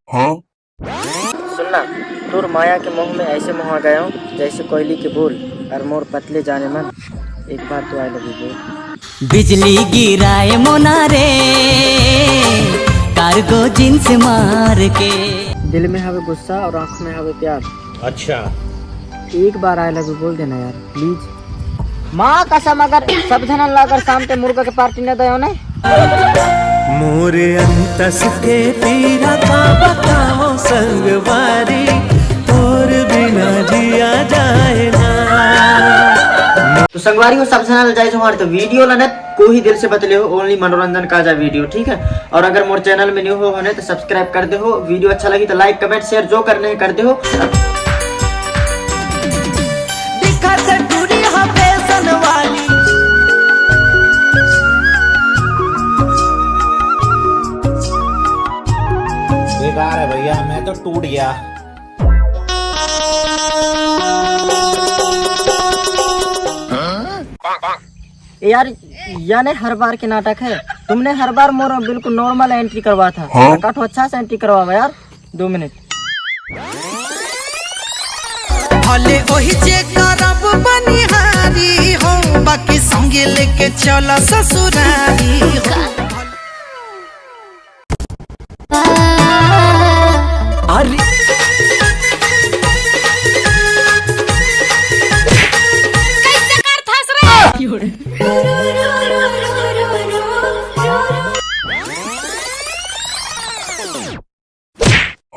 हाँ? सुनना, तोर माया के मोह में ऐसे मोहा गया हूँ जैसे कोयली के बोल और मोर पतले जाने मन। एक बार तो आई लव यू बोल। बिजली गिराए मोनारे कार्गो जींस मार के। दिल में हवे गुस्सा और आँखों में हवे प्यार। अच्छा, एक बार आई लव यू बोल देना यार प्लीज। माँ कसम, अगर सब धन लाकर शाम के मुर्गा के पार्टी न दयो ने। मोरे अंतस के पीरा का बताओ संगवारी और बिना जिया जाए ना। तो संगवारी को सबसे पहले जाए हमारे तो वीडियो लाने को ही दिल से बतले हो, ओनली मनोरंजन का जा वीडियो, ठीक है। और अगर मोर चैनल में न्यू हो होने तो सब्सक्राइब कर दे हो। वीडियो अच्छा लगी तो लाइक कमेंट शेयर जो करने कर दे हो। बेकार है भैया, मैं तो टूट गया। यार यानी हर बार के नाटक है। तुमने हर बार मोर बिल्कुल नॉर्मल एंट्री करवा था। काटो अच्छा से एंट्री करवा यार 2 मिनट। भले वही जे करब बनिहारी हो, बाकी संगे लेके चला ससुरारी हो।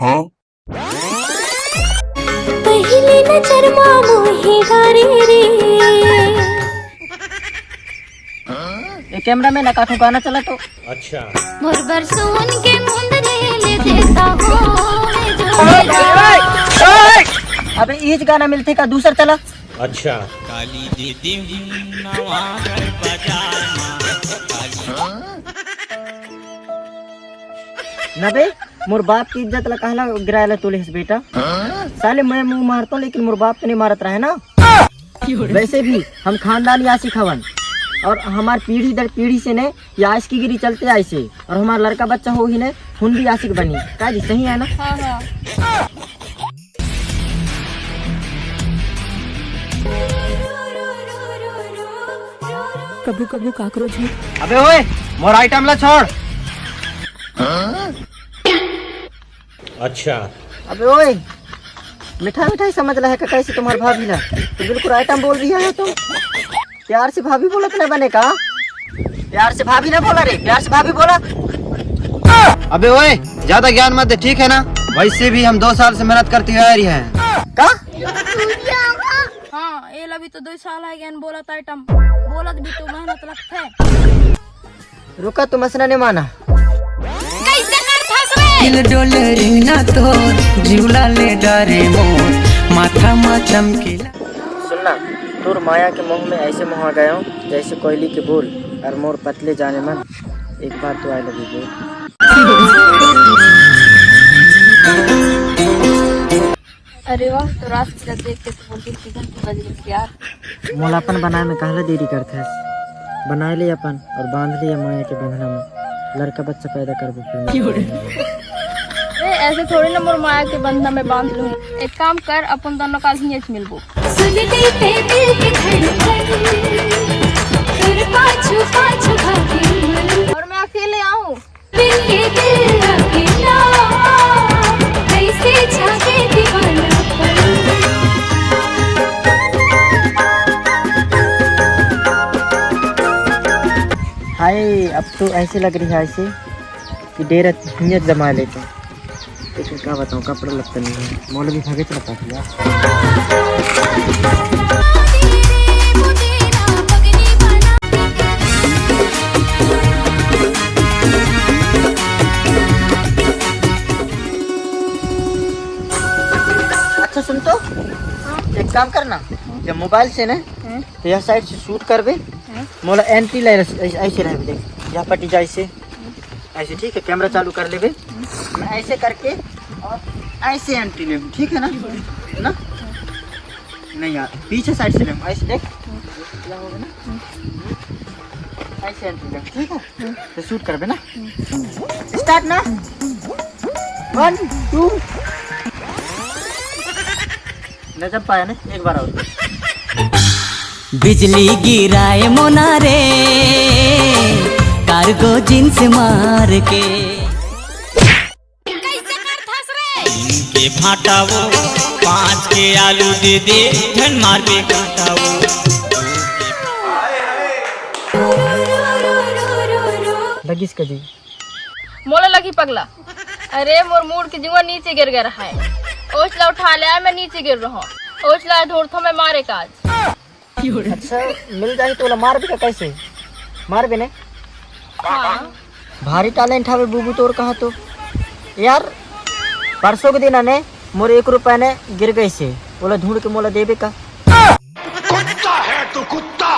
हाँ? पहले नजर मोहे डारे रे। ये कैमरा में ना काटो, गाना चला तो। अच्छा, मोर बरसों के मुंदने ले देता हो। अबे इस गाना मिलते का दूसरा चला। अच्छा। काली दीदी नवागर बजाना नबे मोर बाप की इज्जत ला कहला गिरायला तोले बेटा। साले मैं मुंह मारता हूँ लेकिन मोर बाप तो नहीं मारत रहे ना। वैसे भी हम खानदानी आशिक हवन और हमार पीढ़ी दर पीढ़ी से ने ये आशिक की गिरी चलते ऐसे। और हमारा लड़का बच्चा हो ही ने खून भी आशिक बनी का जी, सही है ना? हाँ हाँ। कभी कभी काकरोच है। अबे ओए मोर आइटम ला छोड़। अच्छा, अबे ओए मिठाई मिठाई समझ रहा है का कैसे तुम्हारे भाभी ला तो बिल्कुल आइटम बोल रही है। तुम प्यार से भाभी बोला तो नहीं बने का? प्यार से भाभी ना बोला रे, प्यार से भाभी बोला। अबे ओए ज्यादा ज्ञान मत दे, ठीक है ना? वैसे भी हम 2 साल से मेहनत करती आ रही है। का? हाँ ये लभी तो 2 साल है ज्ञान बोला था आइटम बोला भी तो मेहनत लगता है। रुका तुम हंसना नहीं माना। दिल डोले रिंगना तो जीवला ले डरे मोर माथा मा चमकीला। सुनना, तोर माया के मोह में ऐसे मोहा गया हूँ जैसे कोयली के बोल और मोर पतले जाने मन। एक बार तो आई लव यू बोल। अरे वाह, तो रात से देख के तो बोलती थी घंटी बज गई यार। मोलापन बनाए में कहला देरी करते है। बना ले अपन और बांध लिया माया के बंधना में। लड़का बच्चा पैदा कर दो। ऐसे थोड़ी ना मोर माया के बंधना में बांध लूं। एक काम कर, अपन दोनों काल ही मिलबो। सुन ले ते दिल के धड़कन तेरे पाछू पाछू भागी और मैं अकेले आऊं। बिन के दिल अकेला कैसे जागे दीवाना। हाय अब तो ऐसे लग रही है ऐसे कि डेरा नियत जमा लेते हैं। लेकिन क्या बताऊँ, कपड़ा लगता नहीं है। मौलवी भागे चलता था यार। अच्छा सुन तो, एक काम करना, जब मोबाइल से ना तो यह साइड से शूट कर बे। मोला एंट्री ले ऐसे रह देख, यहाँ पट्टी जाए से ऐसे, ठीक है? कैमरा चालू कर ले बे। मैं ऐसे करके और ऐसे एंट्री ले, ठीक है ना? नहीं यार, पीछे साइड से ले, ऐसे देख क्या होगा ना, ऐसे एंट्री ले, ठीक है? तो शूट कर बे ना, स्टार्ट ना, 1 2 न जब पाया ना, एक बार और। बिजली गिराए मोनारे कार्गो जींस मार के के फाटावो 5 के आलू दे दे धन मार पे काटावो। लगिस का जी मोला लगी पगला। अरे मोर मूड के जुआ नीचे गिर गया है। ओछला उठा लिया, मैं नीचे गिर रहा हूँ। ओछला धोरथो में मारे काज। अच्छा मिल जाए तो मार भी का कैसे मार भी ने? हाँ। भारी टैलेंट है बूबू तोर कहा तो यार। परसों के दिन ने मोर 1 रुपया ने गिर गई से, बोला ढूंढ के मोला देवे का। कुत्ता है तो कुत्ता।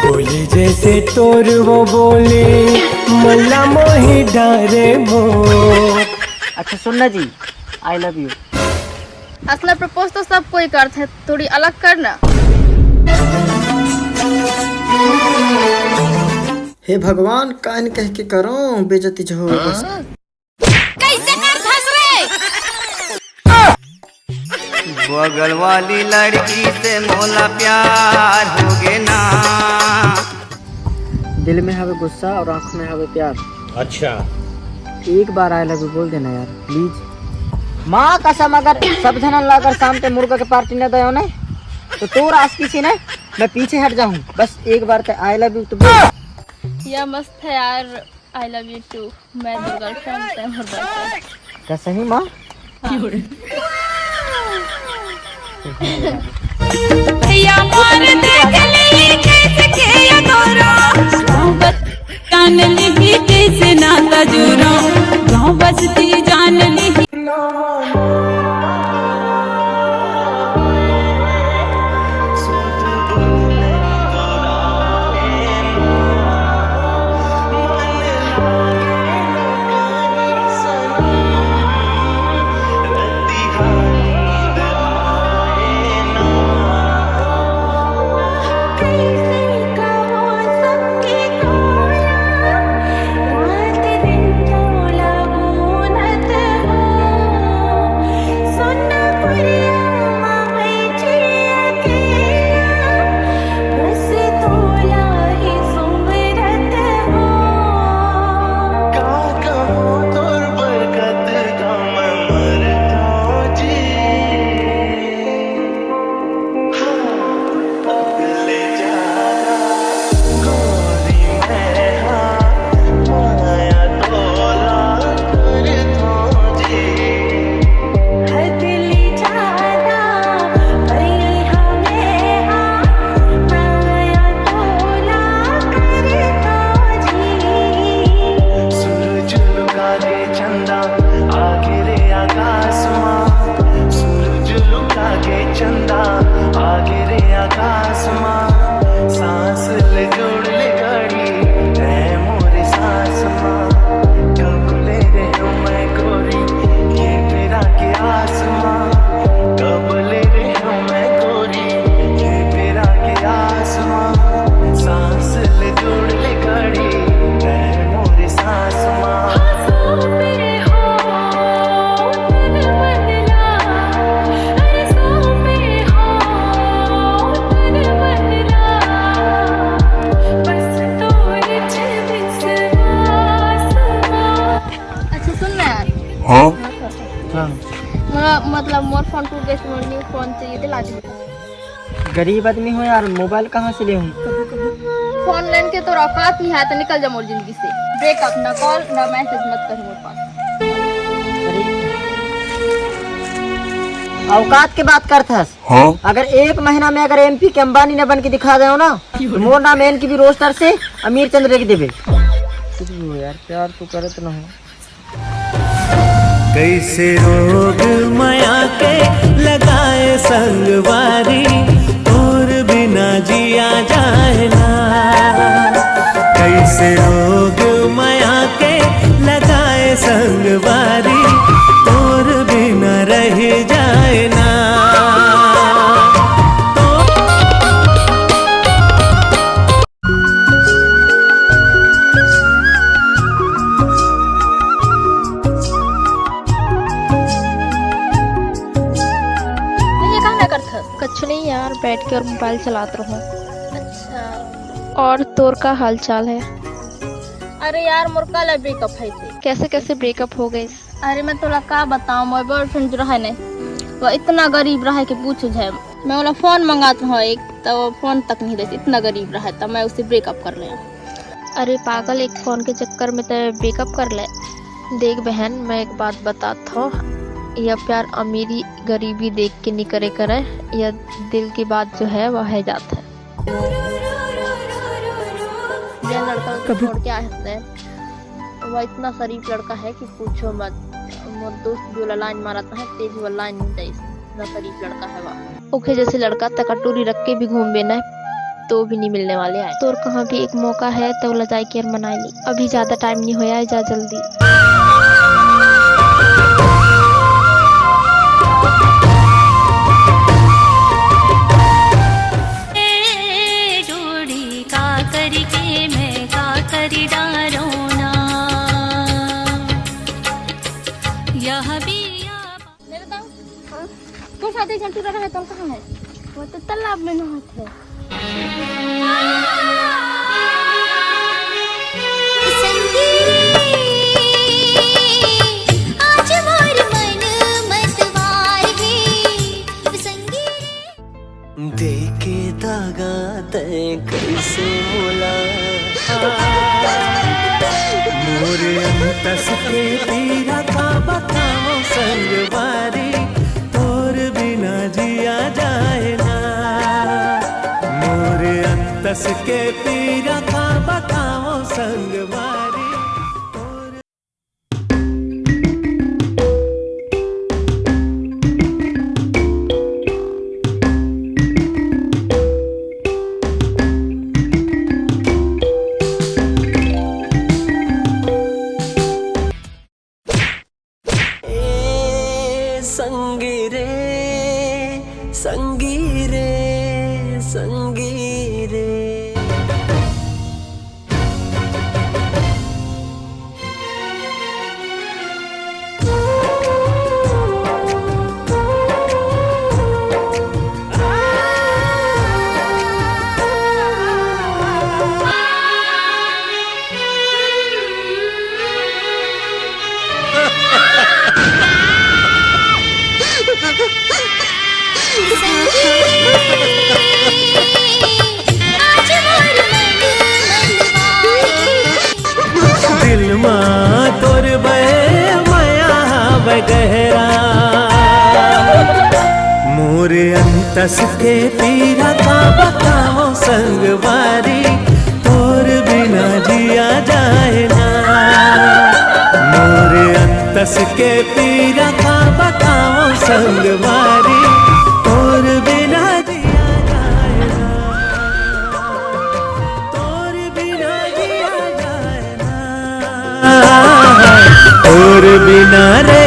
बोली जैसे तोर वो बोले मल्ला मोही डारे मो। अच्छा सुनना जी, आई लव यू। असला प्रपोज तो सब कोई करते है, थोड़ी अलग करना। हे भगवान, कान कह के करो बेइज्जती जो हो बस। कैसे कर धस रे? बगल वाली लड़की से मोला प्यार हो गए ना। दिल में हवे गुस्सा और आंखों में हवे प्यार। अच्छा, एक बार आई लव यू बोल देना यार प्लीज। माँ कसम, अगर सब जन अगर शाम पे मुर्गा के पार्टी न दे ने तो तोर आस किसी ने मैं पीछे हट जाऊं। बस एक बार तो आई लव यू तो बोल। यह मस्त है यार। I love you too. मैं गर्लफ्रेंड है मोर बॉयफ्रेंड। क्या सही माँ? या मार देख ले कैसे के या तोरा जान ली कैसे नाता जुरो गाँव बसती जान ली। मतलब मोर फोन टूट गए, मोर न्यू फोन चाहिए थे, लाके बता। गरीब आदमी हो यार, मोबाइल कहाँ से ले हूँ? फोन लेने के तो औकात नहीं है, तो निकल जा मोर जिंदगी से। ब्रेकअप, ना कॉल ना मैसेज मत कर मोर पास। औकात की बात करथस। अगर 1 महीना में अगर MP के अंबानी ने बन के दिखा दे ना तो मोर नाम NKB रोस्टर से अमीर चंद्र के देवे। कुछ भी हो यार, प्यार तो करत न हो। कैसे रोग माया के लगाए संगवारी और बिना जिया जाए ना। कैसे रोग माया के लगाए संगवारी यार बैठ के और मोबाइल चलाते रहूं। अच्छा, और तोर का हाल चाल है? अरे यार मोर कल ब्रेकअप है थे। कैसे कैसे ब्रेकअप हो गई? अरे मैं तोला का बताऊं, मोर बॉयफ्रेंड जो रहा ने वो इतना गरीब रहा कि पूछ जाए। मैं वाला फोन मंगाता हूँ एक, तो वो फोन तक नहीं देती, इतना गरीब रहा तो मैं उससे ब्रेकअप कर लिया। अरे पागल, एक फोन के चक्कर में तो ब्रेकअप कर ले। देख बहन, मैं एक बात बताता हूँ, यह प्यार अमीरी गरीबी देख के नहीं करे करे, यह दिल की बात जो है वह है जाता है। यह लड़का छोड़ के आए हैं, वह इतना शरीफ लड़का है कि पूछो मत। मोर दोस्त जो लाइन मारता है ते भी लाइन नहीं दे, इतना शरीफ लड़का है वह। ओके जैसे लड़का तकटोरी रख के भी घूम बेना तो भी नहीं मिलने वाले हैं। तो कहाँ भी एक मौका है तो ला जाए के मना ली, अभी ज्यादा टाइम नहीं होया है, जा जल्दी। जोड़ी का करी के मैं का करी डारो ना यह भी मेरे दाऊ तो शादी चंटू रहा है तो कहाँ है? वो तो तालाब में नहाते है। देखे धागा तय कैसे मोला मोरे अंतस के तीरा का बताओ संगवारी, तोर बिना जिया जाए ना। मोरे अंतस के तीरा का बताओ संगवारी। संगी रे संगी रे संगी रे। दिल मां तोर बहे माया बगहरा, मोरे अंतस के पीरा का बताओ संगवारी, तोर बिना जिया जाए ना। मोरे अंतस के पीरा का बताओ संगवारी, तोर बिना जिया जाए ना। तोर बिना जिया जाए ना, तोर बिना रे